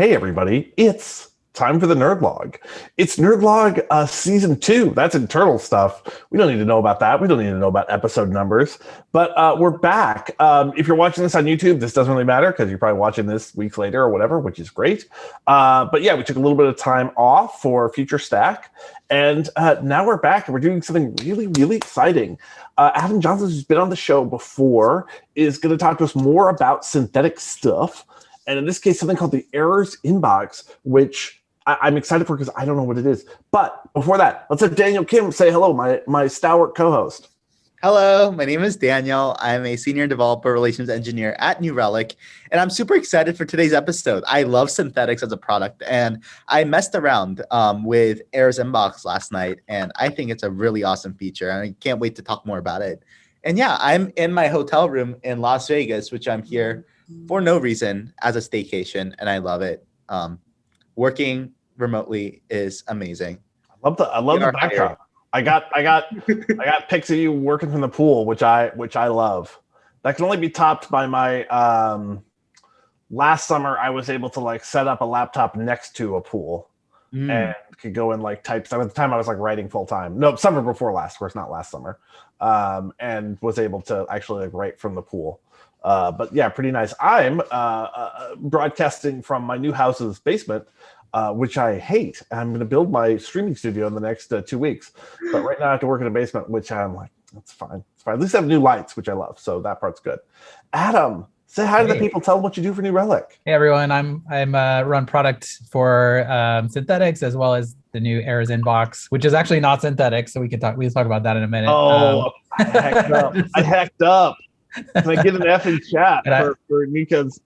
Hey everybody, it's time for the Nerd Log. It's Nerd Log Season 2. That's internal stuff. We don't need to know about that. We don't need to know about episode numbers. But we're back. If you're watching this on YouTube, this doesn't really matter because you're probably watching this weeks later or whatever, which is great. But yeah, we took a little bit of time off for Future Stack. And now we're back and we're doing something really, really exciting. Adam Johnson, who's been on the show before, is going to talk to us more about synthetic stuff. And in this case, something called the errors inbox, which I'm excited for because I don't know what it is. But before that, let's have Daniel Kim say hello, my stalwart co-host. Hello, my name is Daniel. I'm a senior developer relations engineer at New Relic, and I'm super excited for today's episode. I love synthetics as a product, and I messed around with Errors Inbox last night, and I think it's a really awesome feature, and I can't wait to talk more about it. And yeah, I'm in my hotel room in Las Vegas, which I'm here for no reason as a staycation, and I love it. Working remotely is amazing. I love the backdrop. I got pics of you working from the pool, which I love. That can only be topped by my last summer I was able to set up a laptop next to a pool and could go and type stuff. At the time I was writing full time. No, summer before last, of course, not last summer. And was able to actually write from the pool. But yeah, pretty nice. I'm broadcasting from my new house's basement, which I hate. I'm going to build my streaming studio in the next 2 weeks. But right now I have to work in a basement, which I'm like, that's fine. It's fine. At least I have new lights, which I love. So that part's good. Adam, say hi to the people. Tell them what you do for New Relic. Hey everyone, I'm run product for synthetics as well as the new Errors Inbox, which is actually not synthetic. So we'll talk about that in a minute. Oh, I hacked up. Can I get an F in chat for Nika's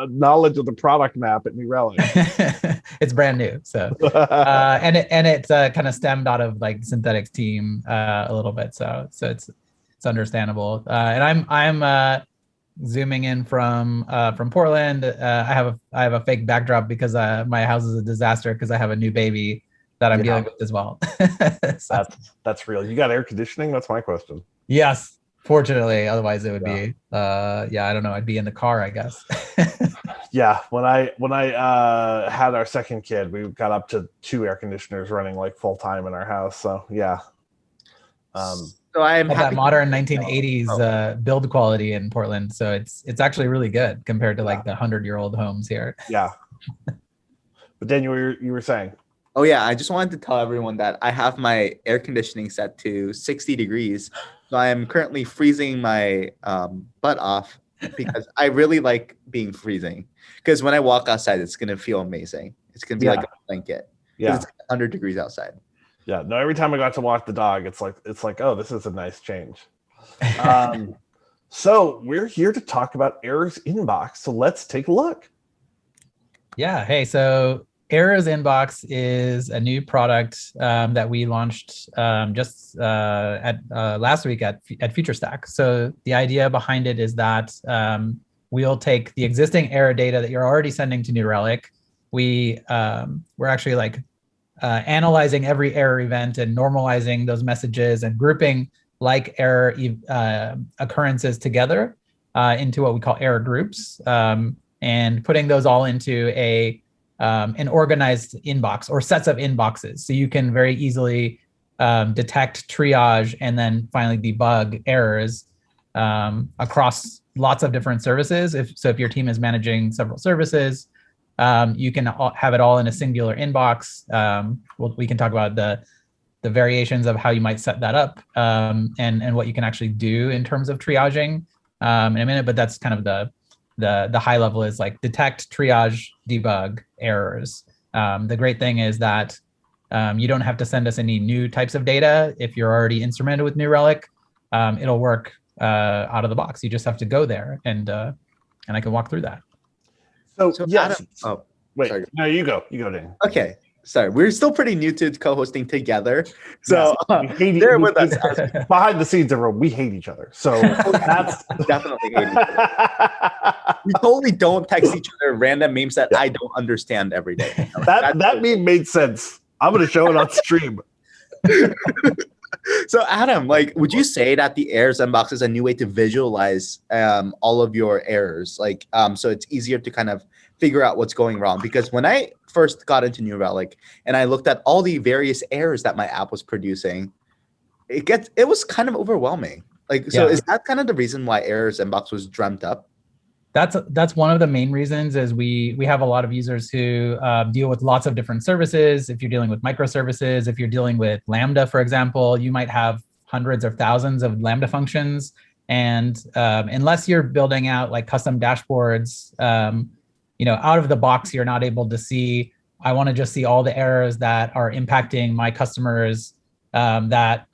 knowledge of the product map at New Relic? It's brand new, so and it kind of stemmed out of synthetics team a little bit, so it's understandable. And I'm zooming in from Portland. I have a fake backdrop because my house is a disaster because I have a new baby that I'm dealing with as well. So, that's real. You got air conditioning? That's my question. Yes. Fortunately, otherwise it would be, I don't know. I'd be in the car, I guess. Yeah, when I had our second kid, we got up to 2 air conditioners running full time in our house. So yeah. So I am that modern 1980s build quality in Portland. So it's actually really good compared to the 100-year-old homes here. Yeah. But then you were saying. Oh yeah, I just wanted to tell everyone that I have my air conditioning set to 60 degrees. So I am currently freezing my butt off because I really like being freezing. Because when I walk outside, it's going to feel amazing. It's going to be like a blanket. Yeah. It's 100 degrees outside. Yeah. No, every time I got to walk the dog, it's like, oh, this is a nice change. So we're here to talk about Errors Inbox. So let's take a look. Yeah. Hey, so Errors Inbox is a new product that we launched just last week at Future Stack. So the idea behind it is that we'll take the existing error data that you're already sending to New Relic. We're actually analyzing every error event and normalizing those messages and grouping error occurrences together into what we call error groups, and putting those all into an organized inbox or sets of inboxes. So you can very easily detect, triage, and then finally debug errors across lots of different services. If your team is managing several services, you can have it all in a singular inbox. We can talk about the variations of how you might set that up and what you can actually do in terms of triaging in a minute, but that's kind of the high level is detect, triage, debug errors. The great thing is that you don't have to send us any new types of data. If you're already instrumented with New Relic, it'll work out of the box. You just have to go there and I can walk through that. So yes. Adam, wait, sorry. No, you go, Dan. Okay. Sorry, we're still pretty new to co-hosting together. So with us. Behind the scenes, everyone, we hate each other. So that's definitely hate each other. We totally don't text each other random memes that I don't understand every day. That meme made sense. I'm going to show it on stream. So Adam, like, would you say that the errors inbox is a new way to visualize all of your errors? Like, so it's easier to kind of figure out what's going wrong. Because when I first got into New Relic and I looked at all the various errors that my app was producing, it was kind of overwhelming. Like, so is that kind of the reason why errors inbox was dreamt up? That's one of the main reasons is we have a lot of users who deal with lots of different services. If you're dealing with microservices, if you're dealing with Lambda, for example, you might have hundreds or thousands of Lambda functions. And unless you're building out like custom dashboards, out of the box, you're not able to see, I want to just see all the errors that are impacting my customers that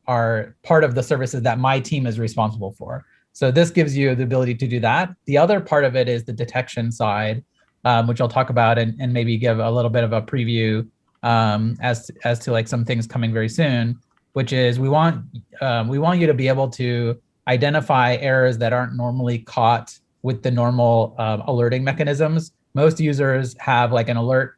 are part of the services that my team is responsible for. So this gives you the ability to do that. The other part of it is the detection side, which I'll talk about and maybe give a little bit of a preview as to like some things coming very soon, which is we want you to be able to identify errors that aren't normally caught with the normal alerting mechanisms. Most users have like an alert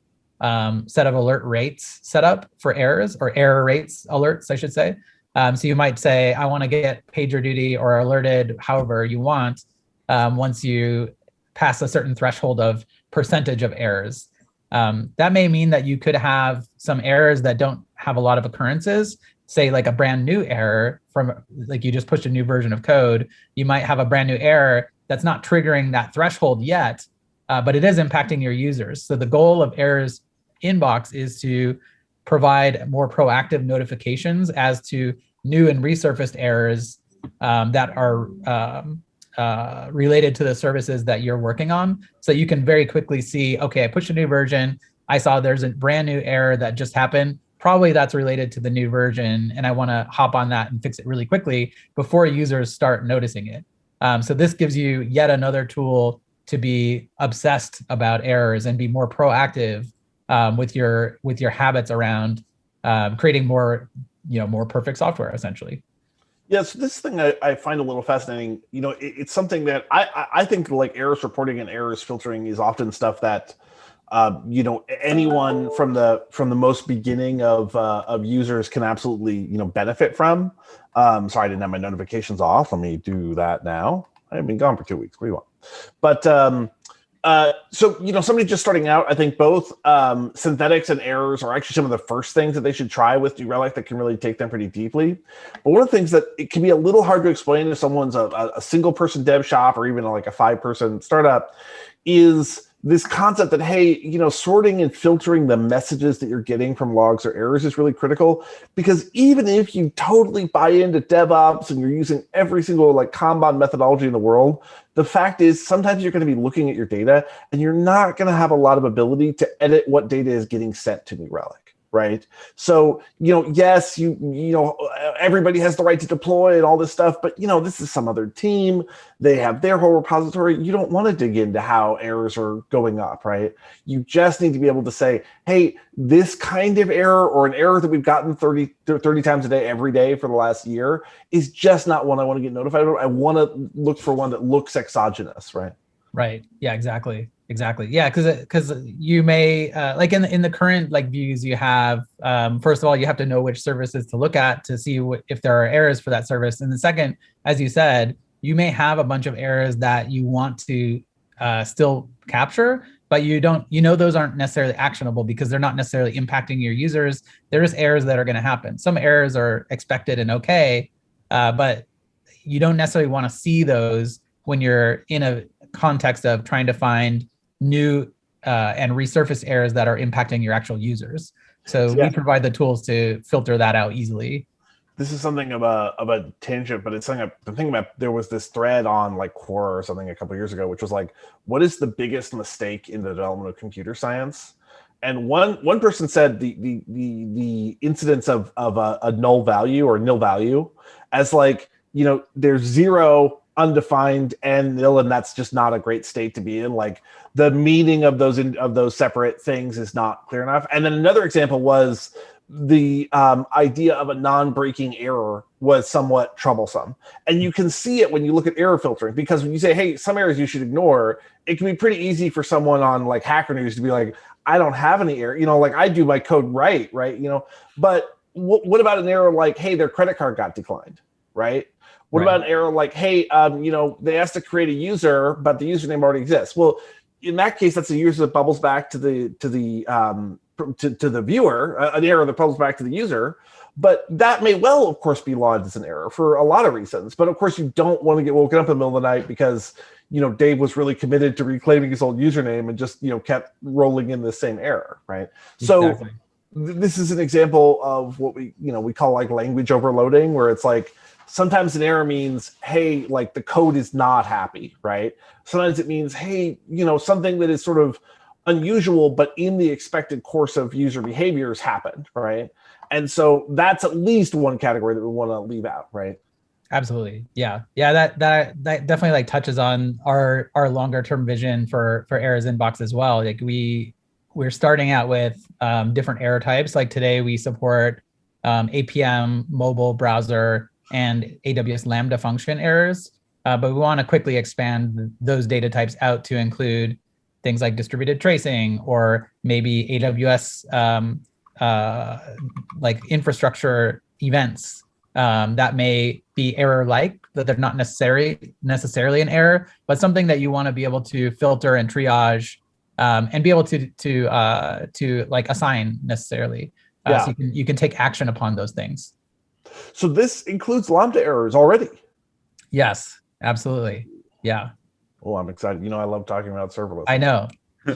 set of alert rates set up for errors, or error rates alerts, I should say. So you might say, I want to get PagerDuty or alerted however you want once you pass a certain threshold of percentage of errors. That may mean that you could have some errors that don't have a lot of occurrences, say like a brand new error from like you just pushed a new version of code. You might have a brand new error that's not triggering that threshold yet, but it is impacting your users. So the goal of errors inbox is to provide more proactive notifications as to new and resurfaced errors that are related to the services that you're working on. So you can very quickly see, okay, I pushed a new version. I saw there's a brand new error that just happened. Probably that's related to the new version, and I want to hop on that and fix it really quickly before users start noticing it. So this gives you yet another tool to be obsessed about errors and be more proactive with your habits around creating more perfect software, essentially. Yeah, so this thing I find a little fascinating. It's something that I think like errors reporting and errors filtering is often stuff that anyone from the most beginning of users can absolutely benefit from. Sorry, I didn't have my notifications off. Let me do that now. I've been gone for 2 weeks. What do you want? But so somebody just starting out, I think both synthetics and errors are actually some of the first things that they should try with New Relic that can really take them pretty deeply. But one of the things that it can be a little hard to explain if someone's a single person dev shop or even like a 5-person startup is this concept that, hey, sorting and filtering the messages that you're getting from logs or errors is really critical, because even if you totally buy into DevOps and you're using every single like Kanban methodology in the world, the fact is sometimes you're going to be looking at your data and you're not going to have a lot of ability to edit what data is getting sent to New Relic, right? So, yes, everybody has the right to deploy and all this stuff, but this is some other team. They have their whole repository. You don't want to dig into how errors are going up, right? You just need to be able to say, hey, this kind of error or an error that we've gotten 30 times a day every day for the last year is just not one I want to get notified about. I want to look for one that looks exogenous, right? Right. Yeah, exactly. Yeah, because you may like in the current like views you have, first of all, you have to know which services to look at to see if there are errors for that service. And the second, as you said, you may have a bunch of errors that you want to still capture, but those aren't necessarily actionable because they're not necessarily impacting your users. They're just errors that are going to happen. Some errors are expected and okay, but you don't necessarily want to see those when you're in a context of trying to find new and resurface errors that are impacting your actual users. So we provide the tools to filter that out easily. This is something of a tangent, but it's something I've been thinking about. There was this thread on like Quora or something a couple of years ago, which was like, what is the biggest mistake in the development of computer science? And one person said the incidence of a null value or nil value as like, there's zero, undefined, and nil, and that's just not a great state to be in. Like the meaning of those separate things is not clear enough. And then another example was the idea of a non-breaking error was somewhat troublesome. And you can see it when you look at error filtering, because when you say, hey, some errors you should ignore, it can be pretty easy for someone on like Hacker News to be like, I don't have any error, like I do my code right, but what about an error like, hey, their credit card got declined, right? What about an error like, hey, they asked to create a user, but the username already exists? Well, in that case, that's a user that bubbles back to the viewer, an error that bubbles back to the user. But that may well, of course, be logged as an error for a lot of reasons. But of course, you don't want to get woken up in the middle of the night because Dave was really committed to reclaiming his old username and just kept rolling in the same error, right? Exactly. So this is an example of what we call like language overloading, where it's like sometimes an error means, hey, like the code is not happy, right? Sometimes it means, hey, something that is sort of unusual, but in the expected course of user behaviors happened, right? And so that's at least one category that we want to leave out, right? Absolutely. Yeah. That definitely like touches on our longer term vision for errors inbox as well. Like we're starting out with different error types. Like today we support APM, mobile browser, and AWS Lambda function errors. But we want to quickly expand those data types out to include things like distributed tracing, or maybe AWS like infrastructure events that may be error-like, that they're not necessarily an error, but something that you want to be able to filter and triage and be able to like assign necessarily. So you can take action upon those things. So this includes Lambda errors already. Yes, absolutely. Yeah. Oh, I'm excited. I love talking about serverless. I know.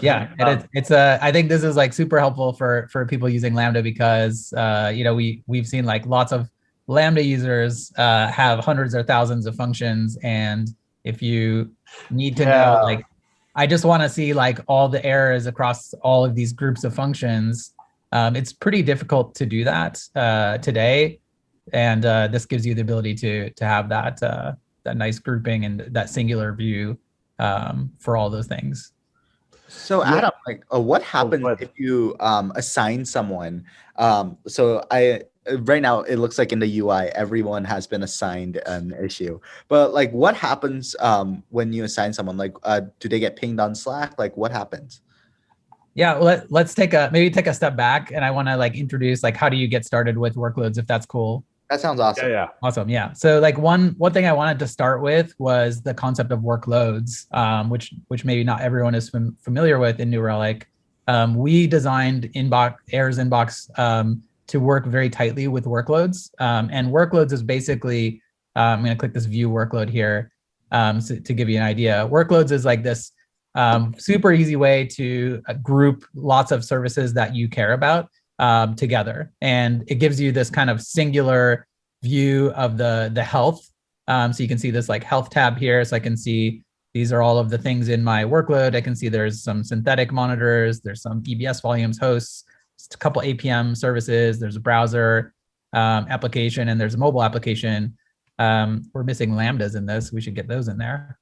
Yeah, it's I think this is like super helpful for people using Lambda because we've seen like lots of Lambda users have hundreds or thousands of functions, and if you need to know, like, I just want to see like all the errors across all of these groups of functions, it's pretty difficult to do that today, and this gives you the ability to have that nice grouping and that singular view for all those things. So Adam, like, what happens if you assign someone? So right now it looks like in the UI everyone has been assigned an issue, but like, what happens when you assign someone? Like, do they get pinged on Slack? Like, what happens? Yeah, well, let's take a step back, and I want to like introduce like how do you get started with workloads, if that's cool. That sounds awesome. Yeah. Awesome. Yeah. So like one thing I wanted to start with was the concept of workloads, which maybe not everyone is familiar with in New Relic. We designed errors inbox to work very tightly with workloads. And workloads is basically, I'm going to click this view workload here to give you an idea. Workloads is like this super easy way to group lots of services that you care about together, and it gives you this kind of singular view of the health. So you can see this like health tab here. So I can see these are all of the things in my workload. I can see there's some synthetic monitors, there's some EBS volumes hosts, just a couple APM services, there's a browser application, and there's a mobile application. We're missing Lambdas in this. We should get those in there.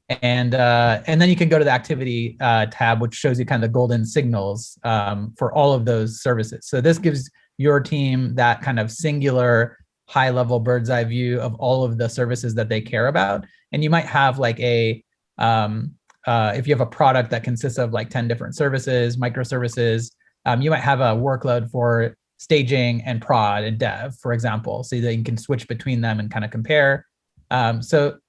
And then you can go to the activity tab, which shows you kind of the golden signals for all of those services. So this gives your team that kind of singular high-level bird's eye view of all of the services that they care about. And you might have like if you have a product that consists of like 10 different services, microservices, you might have a workload for staging and prod and dev, for example, so that you can switch between them and kind of compare. So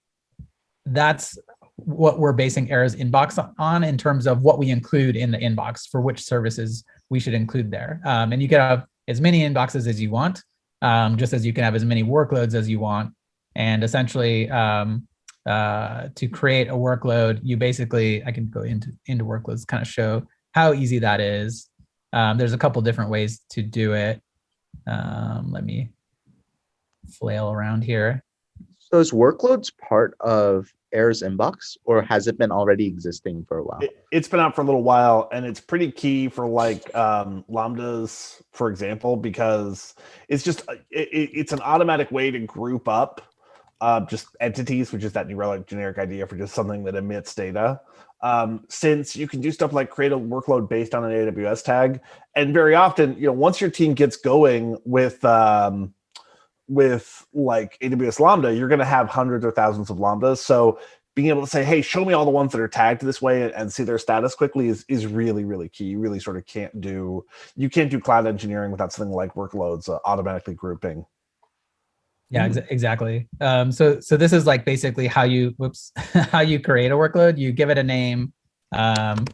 that's what we're basing errors inbox on in terms of what we include in the inbox for which services we should include there. And you can have as many inboxes as you want, just as you can have as many workloads as you want. And essentially, to create a workload, you basically, I can go into workloads, kind of show how easy that is. There's a couple different ways to do it. Let me flail around here. So is workloads part of errors inbox, or has it been already existing for a while? It's been out for a little while, and it's pretty key for like Lambdas, for example, because it's just it's an automatic way to group up just entities, which is that New Relic generic idea for just something that emits data. Since you can do stuff like create a workload based on an AWS tag, and very often, once your team gets going with like AWS Lambda, you're going to have hundreds or thousands of Lambdas. So being able to say, hey, show me all the ones that are tagged this way and see their status quickly is really, really key. You really sort of can't do cloud engineering without something like workloads automatically grouping. Yeah, exactly. So this is like basically how you how you create a workload. You give it a name, and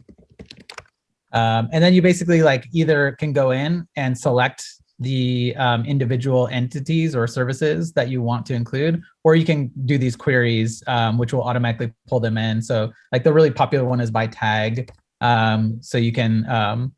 then you basically like either can go in and select the individual entities or services that you want to include, or you can do these queries, which will automatically pull them in. So like the really popular one is by tag. So you can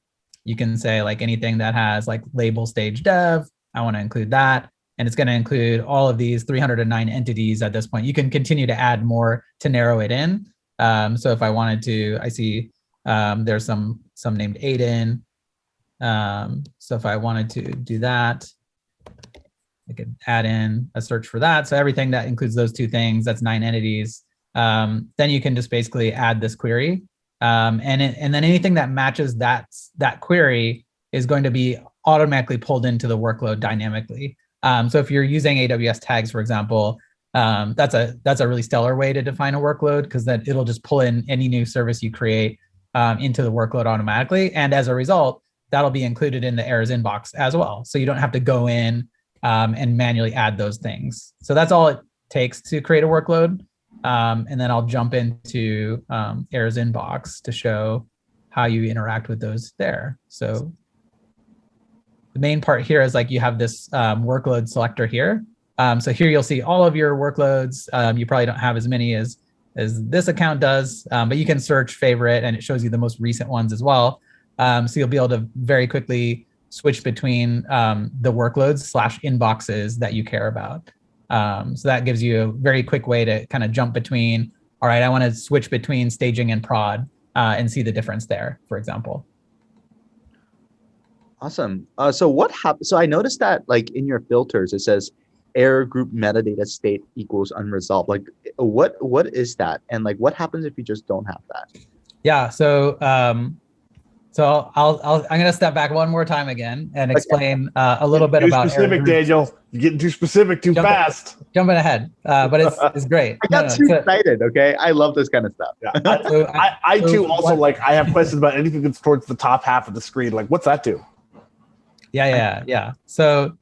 say like anything that has like label stage dev, I want to include that. And it's going to include all of these 309 entities at this point. You can continue to add more to narrow it in. So if I wanted to, I see there's some named Aiden. So if I wanted to do that, I could add in a search for that. So everything that includes those two things, that's 9 entities. Then you can just basically add this query. And then anything that matches that query is going to be automatically pulled into the workload dynamically. So if you're using AWS tags, for example, that's a really stellar way to define a workload, because then it'll just pull in any new service you create into the workload automatically. And as a result, that'll be included in the errors inbox as well. So you don't have to go in and manually add those things. So that's all it takes to create a workload. And then I'll jump into errors inbox to show how you interact with those there. So the main part here is like you have this workload selector here. So here you'll see all of your workloads. You probably don't have as many as this account does, but you can search favorite and it shows you the most recent ones as well. So you'll be able to very quickly switch between the workloads / inboxes that you care about. So that gives you a very quick way to kind of jump between, all right, I want to switch between staging and prod and see the difference there, for example. Awesome. So what happens? So I noticed that like in your filters, it says error group metadata state equals unresolved. Like what is that? And like what happens if you just don't have that? Yeah. So I'm going to step back one more time again and explain a little bit about specific, Daniel. You're getting too specific too fast. Jumping ahead, but it's great. I got too excited. Okay, I love this kind of stuff. Yeah. I too also like. I have questions about anything that's towards the top half of the screen. Like, what's that do? Yeah. So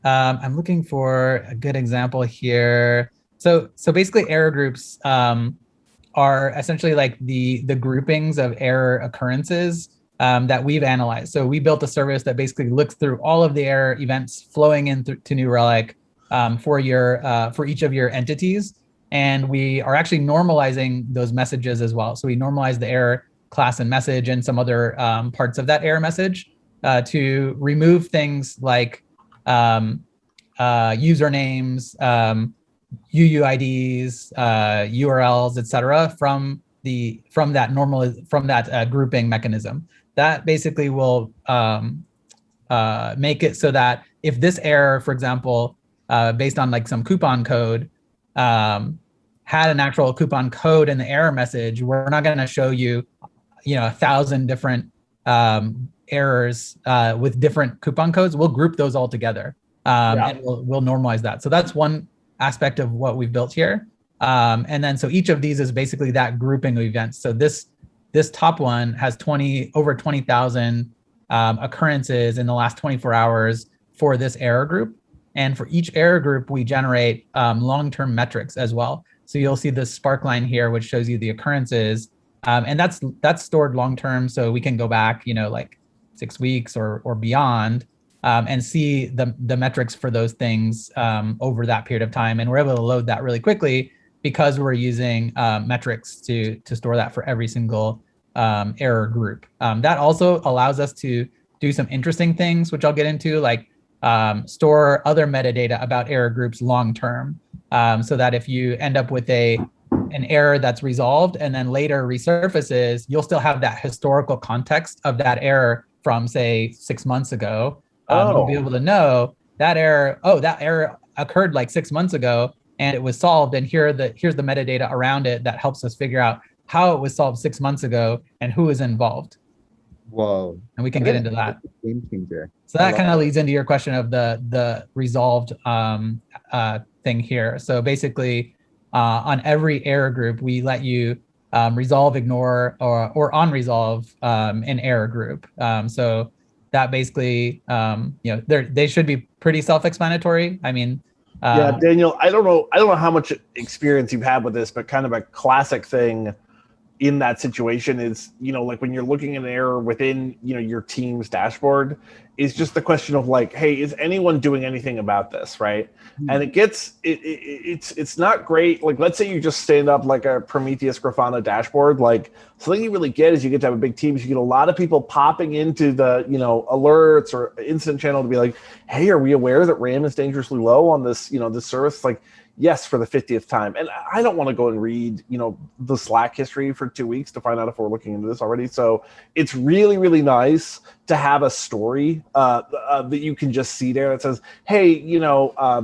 I'm looking for a good example here. So basically error groups are essentially like the groupings of error occurrences that we've analyzed. So we built a service that basically looks through all of the error events flowing in to New Relic for each of your entities. And we are actually normalizing those messages as well. So we normalize the error class and message and some other parts of that error message to remove things like usernames, UUIDs, URLs, etc., from that grouping mechanism. That basically will make it so that if this error, for example, based on like some coupon code, had an actual coupon code in the error message, we're not going to show you, 1,000 different errors with different coupon codes. We'll group those all together, and we'll normalize that. So that's one aspect of what we've built here. And then so each of these is basically that grouping of events. So this top one has over 20,000 occurrences in the last 24 hours for this error group. And for each error group, we generate long-term metrics as well. So you'll see this spark line here, which shows you the occurrences. And that's stored long-term. So we can go back, like 6 weeks or beyond, and see the metrics for those things over that period of time. And we're able to load that really quickly because we're using metrics to store that for every single error group. That also allows us to do some interesting things, which I'll get into, like store other metadata about error groups long-term, so that if you end up with an error that's resolved and then later resurfaces, you'll still have that historical context of that error from, say, 6 months ago. You'll be able to know that error occurred like 6 months ago and it was solved, and here's the metadata around it that helps us figure out how it was solved 6 months ago and who is involved. Whoa. And we can get into that. Game changer. So that kind of leads into your question of the resolved thing here. So basically, on every error group, we let you resolve, ignore, or unresolve an error group. So that basically, they should be pretty self-explanatory. I mean, yeah, Daniel, I don't know how much experience you've had with this, but kind of a classic thing in that situation is, like when you're looking at an error within, your team's dashboard, is just the question of like, hey, is anyone doing anything about this, right? And it's not great. Like, let's say you just stand up like a Prometheus Grafana dashboard. Like, something you really get is you get to have a big team. So you get a lot of people popping into the, alerts or incident channel to be like, hey, are we aware that RAM is dangerously low on this, this service? Like, yes, for the 50th time. And I don't want to go and read, the Slack history for 2 weeks to find out if we're looking into this already. So it's really, really nice to have a story that you can just see there that says, hey,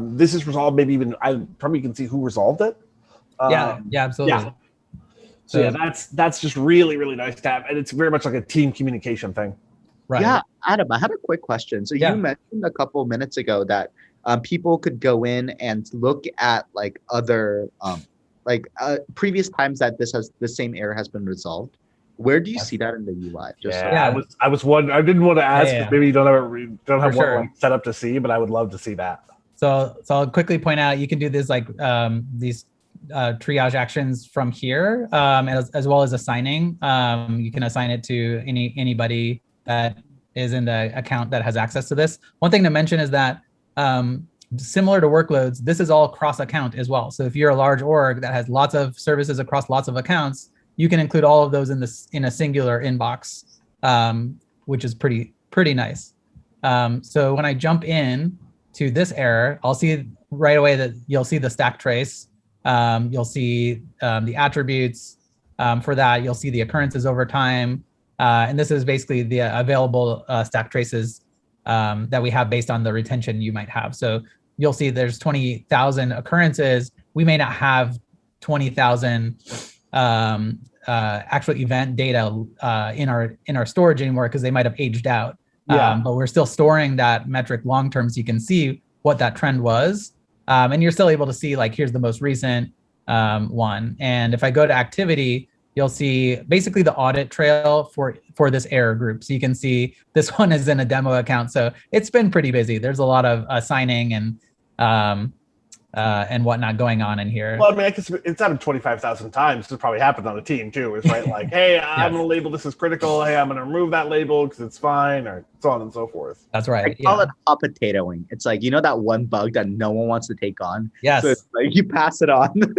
this is resolved. Maybe even I probably can see who resolved it. Yeah, absolutely. Yeah. So yeah, that's just really, really nice to have. And it's very much like a team communication thing. Right. Yeah, Adam, I had a quick question. So you mentioned a couple of minutes ago that people could go in and look at like other previous times that the same error has been resolved. Where do you see that in the UI? I was wondering. I didn't want to ask because maybe you don't have one like set up to see, but I would love to see that. So I'll quickly point out you can do this like these triage actions from here, as well as assigning. You can assign it to anybody that is in the account that has access to this. One thing to mention is that similar to workloads, this is all cross account as well. So if you're a large org that has lots of services across lots of accounts, you can include all of those in a singular inbox, which is pretty nice. So when I jump in to this error, I'll see right away that you'll see the stack trace. You'll see the attributes for that. You'll see the occurrences over time. And this is basically the available stack traces that we have based on the retention you might have. So you'll see there's 20,000 occurrences. We may not have 20,000 actual event data in our storage anymore because they might have aged out. But we're still storing that metric long term, so you can see what that trend was. And you're still able to see like, here's the most recent one. And if I go to activity, you'll see basically the audit trail for this error group. So you can see this one is in a demo account. So it's been pretty busy. There's a lot of assigning and whatnot going on in here. Well, I mean, I guess it's happened 25,000 times. It's probably happened on a team too. It's right, like, hey, I'm going to label this as critical. Hey, I'm going to remove that label because it's fine, or so on and so forth. That's right. I call it hot potatoing. It's like, that one bug that no one wants to take on. Yes. So it's like you pass it on.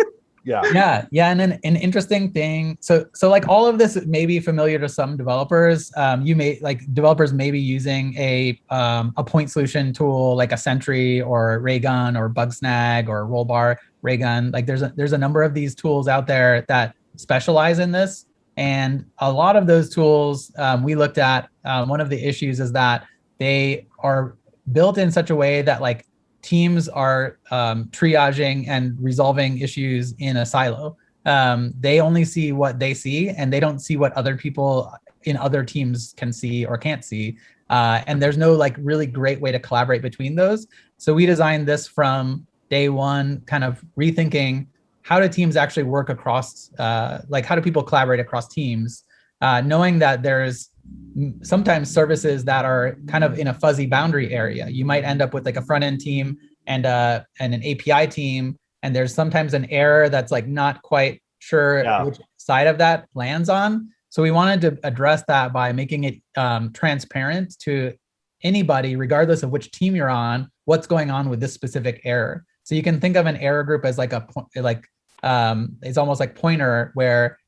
Yeah. And then an interesting thing. So like all of this may be familiar to some developers. Developers may be using a point solution tool like a Sentry or Raygun or Bugsnag or Rollbar Raygun. Like there's a number of these tools out there that specialize in this. And a lot of those tools we looked at, one of the issues is that they are built in such a way that like teams are triaging and resolving issues in a silo. They only see what they see, and they don't see what other people in other teams can see or can't see. And there's no like really great way to collaborate between those. So we designed this from day one, kind of rethinking how do teams actually work across, like how do people collaborate across teams, knowing that there's sometimes services that are kind of in a fuzzy boundary area. You might end up with like a front end team and an API team, and there's sometimes an error that's like not quite sure which side of that lands on. So we wanted to address that by making it transparent to anybody, regardless of which team you're on, what's going on with this specific error. So you can think of an error group as like it's almost like pointer where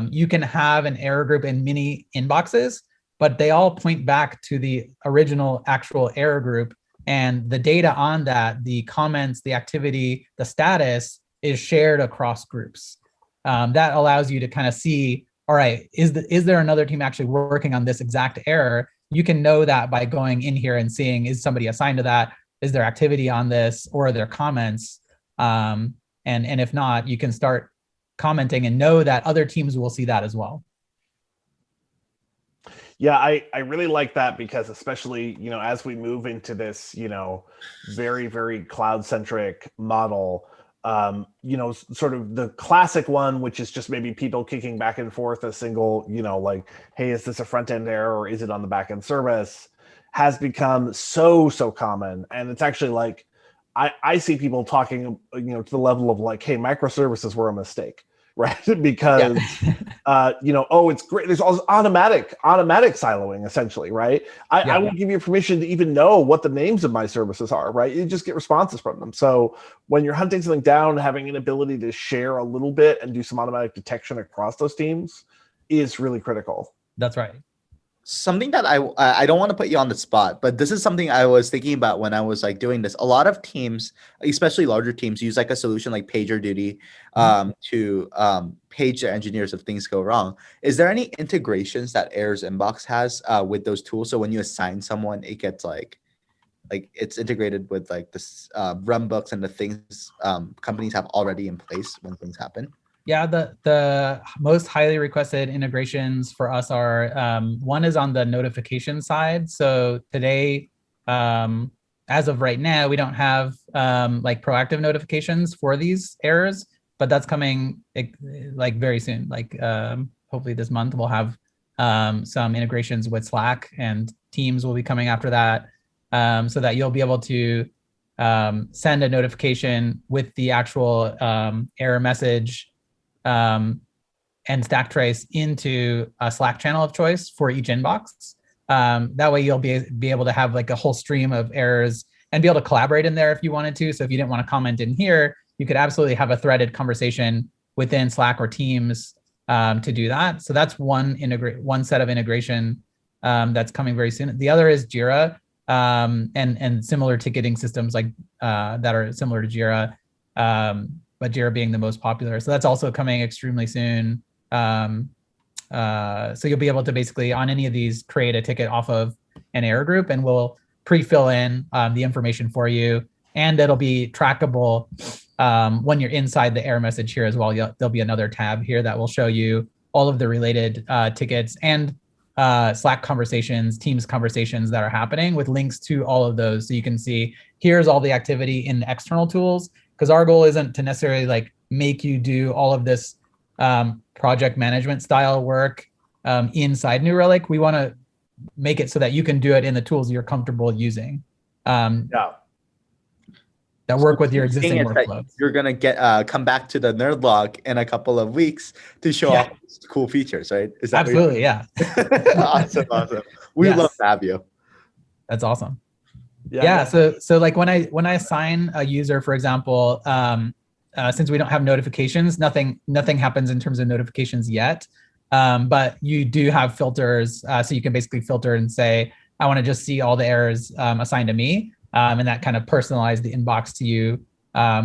you can have an error group in many inboxes, but they all point back to the original actual error group. And the data on that, the comments, the activity, the status is shared across groups. That allows you to kind of see, all right, is there another team actually working on this exact error? You can know that by going in here and seeing, is somebody assigned to that? Is there activity on this, or are there comments? And if not, you can start commenting and know that other teams will see that as well. Yeah, I really like that because especially, as we move into this, very, very cloud-centric model, sort of the classic one, which is just maybe people kicking back and forth a single, like, hey, is this a front end error or is it on the back end service, has become so common. And it's actually like, I see people talking, to the level of like, hey, microservices were a mistake, right? Because, it's great. There's all this automatic siloing, essentially, right? I won't give you permission to even know what the names of my services are, right? You just get responses from them. So when you're hunting something down, having an ability to share a little bit and do some automatic detection across those teams is really critical. That's right. Something that I don't want to put you on the spot, but this is something I was thinking about when I was like doing this. A lot of teams, especially larger teams, use like a solution like PagerDuty to page their engineers if things go wrong. Is there any integrations that Errors Inbox has with those tools? So when you assign someone, it gets like it's integrated with like this runbooks and the things companies have already in place when things happen? Yeah, the most highly requested integrations for us are one is on the notification side. So today, as of right now, we don't have like proactive notifications for these errors, but that's coming like very soon. Like hopefully this month we'll have some integrations with Slack, and Teams will be coming after that, so that you'll be able to send a notification with the actual error message and stack trace into a Slack channel of choice for each inbox. That way you'll be able to have like a whole stream of errors and be able to collaborate in there if you wanted to. So if you didn't want to comment in here, you could absolutely have a threaded conversation within Slack or Teams to do that. So that's one set of integration that's coming very soon. The other is Jira and similar ticketing systems like that are similar to Jira. But Jira being the most popular. So that's also coming extremely soon. So you'll be able to basically on any of these create a ticket off of an error group, and we'll pre-fill in the information for you. And it'll be trackable when you're inside the error message here as well. There'll be another tab here that will show you all of the related tickets and Slack conversations, Teams conversations that are happening with links to all of those. So you can see here's all the activity in the external tools. Because our goal isn't to necessarily like make you do all of this project management style work inside New Relic. We want to make it so that you can do it in the tools you're comfortable using. That work with your existing workflows. You're gonna come back to the nerd log in a couple of weeks to show off cool features, right? Is that absolutely? Yeah. Awesome. We love to have you. That's awesome. Yeah. So like when I assign a user, for example, since we don't have notifications, nothing happens in terms of notifications yet. But you do have filters, so you can basically filter and say, I want to just see all the errors assigned to me, and that kind of personalize the inbox to you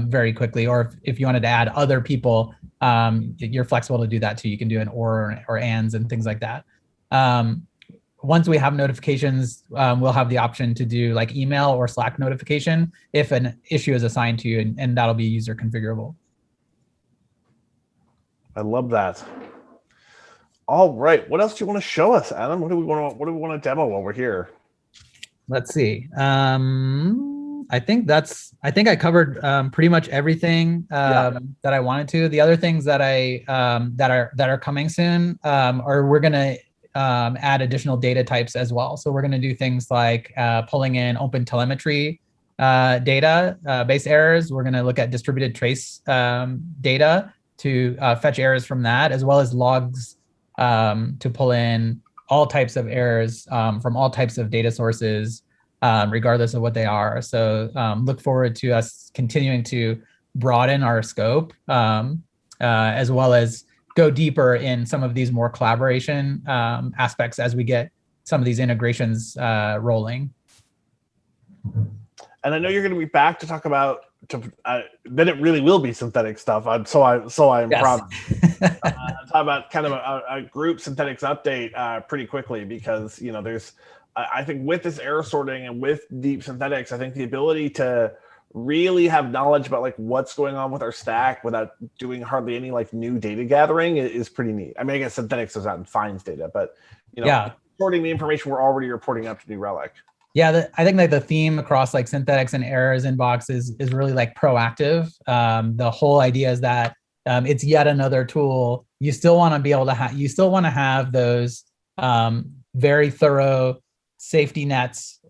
very quickly. Or if you wanted to add other people, you're flexible to do that too. You can do an or ands and things like that. Once we have notifications, we'll have the option to do like email or Slack notification if an issue is assigned to you, and that'll be user configurable. I love that. All right, what else do you want to show us, Adam? What do we want to demo while we're here? Let's see. I think I covered pretty much everything that I wanted to. The other things that that are coming soon are we're gonna add additional data types as well. So we're going to do things like pulling in open telemetry data base errors. We're going to look at distributed trace data to fetch errors from that, as well as logs to pull in all types of errors from all types of data sources, regardless of what they are. So look forward to us continuing to broaden our scope, as well as go deeper in some of these more collaboration aspects as we get some of these integrations rolling. And I know you're going to be back to talk about then it really will be synthetic stuff. I'm proud. Talk about kind of a group synthetics update pretty quickly, because there's I think with this error sorting and with deep synthetics, I think the ability to really have knowledge about like what's going on with our stack without doing hardly any like new data gathering is pretty neat. I mean, I guess synthetics does that and finds data, but sorting the information we're already reporting up to New Relic. I think like the theme across like synthetics and errors inbox is really like proactive. The whole idea is that it's yet another tool. You still want to be able to you still want to have those very thorough safety nets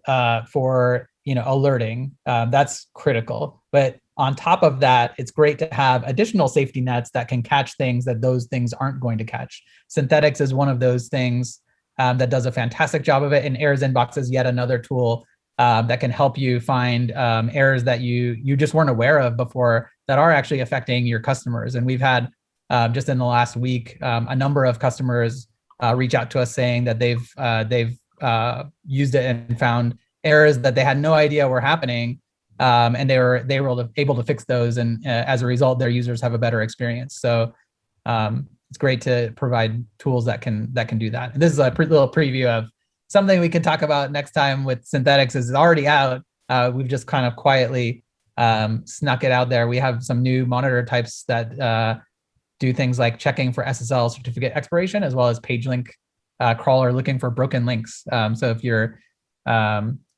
for alerting. That's critical. But on top of that, it's great to have additional safety nets that can catch things that those things aren't going to catch. Synthetics is one of those things that does a fantastic job of it. And Errors Inbox is yet another tool that can help you find errors that you just weren't aware of before that are actually affecting your customers. And we've had just in the last week a number of customers reach out to us saying that they've used it and found errors that they had no idea were happening, and they were able to fix those, and as a result, their users have a better experience. So it's great to provide tools that can do that. And this is a little preview of something we can talk about next time with Synthetics. Is already out. We've just kind of quietly snuck it out there. We have some new monitor types that do things like checking for SSL certificate expiration, as well as page link crawler looking for broken links. So if you're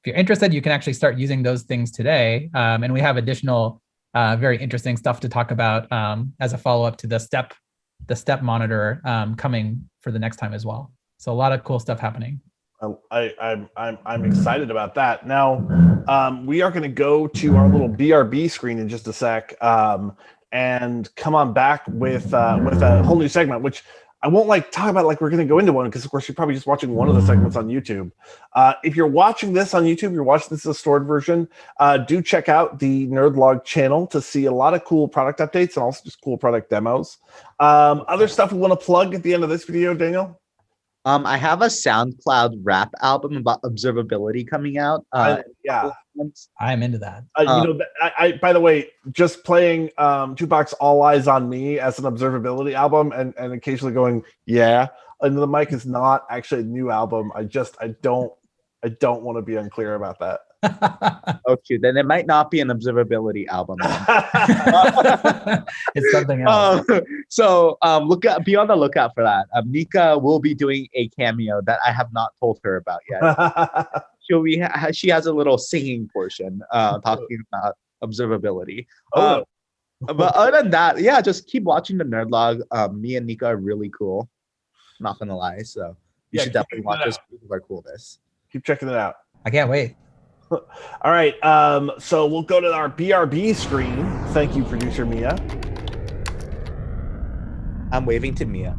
interested, you can actually start using those things today. And we have additional very interesting stuff to talk about as a follow-up to the step monitor coming for the next time as well. So a lot of cool stuff happening. I'm excited about that. Now we are going to go to our little BRB screen in just a sec, and come on back with a whole new segment, which I won't talk about we're going to go into one, because of course you're probably just watching one of the segments on YouTube. If you're watching this on YouTube, you're watching this as a stored version, do check out the Nerdlog channel to see a lot of cool product updates and also just cool product demos. Other stuff we want to plug at the end of this video, Daniel? I have a SoundCloud rap album about observability coming out. I'm into that. I by the way, just playing Tupac's All Eyes on Me as an observability album and occasionally going, yeah, into the mic is not actually a new album. I don't want to be unclear about that. Okay, then it might not be an observability album. It's something else. Be on the lookout for that. Nika will be doing a cameo that I have not told her about yet. She has a little singing portion talking about observability. But other than that, yeah, just keep watching the Nerdlog. Me and Nika are really cool. I'm not gonna lie, so you should definitely watch this. Our coolness. Keep checking it out. I can't wait. All right, so we'll go to our BRB screen. Thank you, producer Mia. I'm waving to Mia.